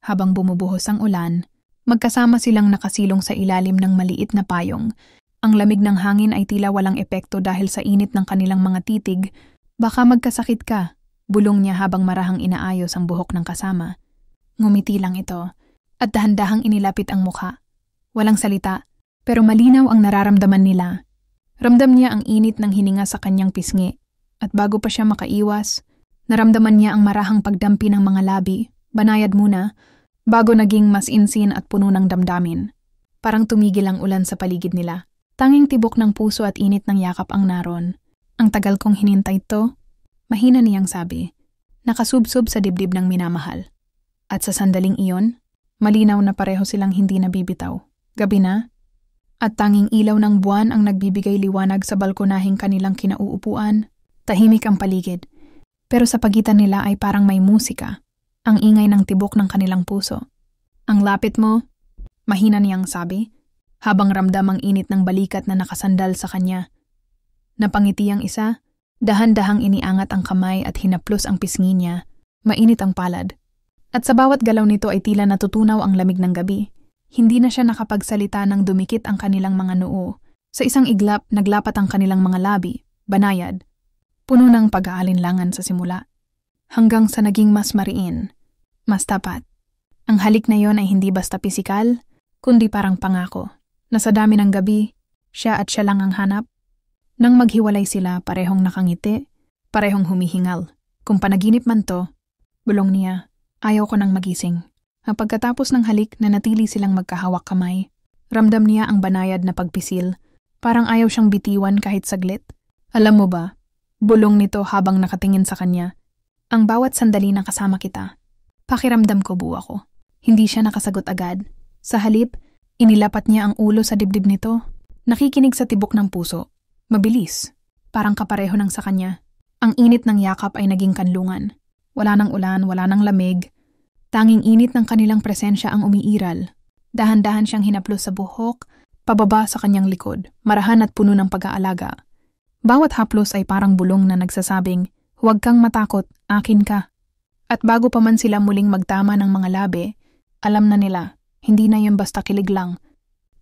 Habang bumubuhos ang ulan, magkasama silang nakasilong sa ilalim ng maliit na payong. Ang lamig ng hangin ay tila walang epekto dahil sa init ng kanilang mga titig. Baka magkasakit ka, bulong niya habang marahang inaayos ang buhok ng kasama. Ngumiti lang ito, at dahan-dahang inilapit ang mukha. Walang salita, pero malinaw ang nararamdaman nila. Ramdam niya ang init ng hininga sa kanyang pisngi, at bago pa siya makaiwas, naramdaman niya ang marahang pagdampi ng mga labi, banayad muna, bago naging mas insin at puno ng damdamin. Parang tumigil ang ulan sa paligid nila. Tanging tibok ng puso at init ng yakap ang naroon. Ang tagal kong hinintay to, mahina niyang sabi, nakasubsob sa dibdib ng minamahal. At sa sandaling iyon, malinaw na pareho silang hindi nabibitaw. Gabi na, at tanging ilaw ng buwan ang nagbibigay liwanag sa balkonahing kanilang kinauupuan. Tahimik ang paligid, pero sa pagitan nila ay parang may musika. Ang ingay ng tibok ng kanilang puso. Ang lapit mo, mahina niyang sabi, habang ramdam ang init ng balikat na nakasandal sa kanya. Napangiti ang isa, dahan-dahang iniangat ang kamay at hinaplos ang pisngi niya, mainit ang palad. At sa bawat galaw nito ay tila natutunaw ang lamig ng gabi. Hindi na siya nakapagsalita nang dumikit ang kanilang mga noo. Sa isang iglap, naglapat ang kanilang mga labi, banayad, puno ng pag-aalinlangan sa simula. Hanggang sa naging mas mariin, mas tapat. Ang halik na yon ay hindi basta pisikal, kundi parang pangako, na sa dami ng gabi, siya at siya lang ang hanap. Nang maghiwalay sila, parehong nakangiti, parehong humihingal. Kung panaginip man to, bulong niya, ayaw ko nang magising. Ang pagkatapos ng halik na natili silang magkahawak kamay, ramdam niya ang banayad na pagpisil, parang ayaw siyang bitiwan kahit saglit. Alam mo ba, bulong nito habang nakatingin sa kanya, ang bawat sandali na kasama kita, pakiramdam ko buwa ko. Hindi siya nakasagot agad. Sa halip, inilapat niya ang ulo sa dibdib nito, nakikinig sa tibok ng puso. Mabilis, parang kapareho ng sa kanya. Ang init ng yakap ay naging kanlungan. Wala nang ulan, wala nang lamig. Tanging init ng kanilang presensya ang umiiral. Dahan-dahan siyang hinaplos sa buhok, pababa sa kanyang likod, marahan at puno ng pag-aalaga. Bawat haplos ay parang bulong na nagsasabing, huwag kang matakot, akin ka. At bago pa man sila muling magtama ng mga labi, alam na nila, hindi na yun basta kilig lang,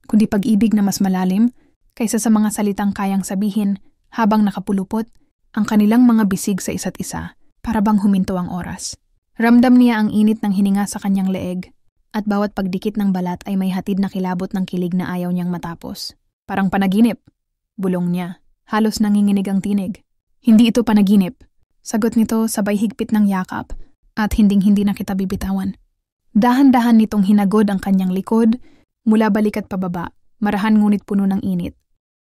kundi pag-ibig na mas malalim kaysa sa mga salitang kayang sabihin habang nakapulupot ang kanilang mga bisig sa isa't isa para bang huminto ang oras. Ramdam niya ang init ng hininga sa kanyang leeg at bawat pagdikit ng balat ay may hatid na kilabot ng kilig na ayaw niyang matapos. Parang panaginip, bulong niya. Halos nanginginig ang tinig. Hindi ito panaginip. Sagot nito sabay higpit ng yakap at hinding-hindi na kita bibitawan. Dahan-dahan nitong hinagod ang kanyang likod mula balik at pababa, marahan ngunit puno ng init.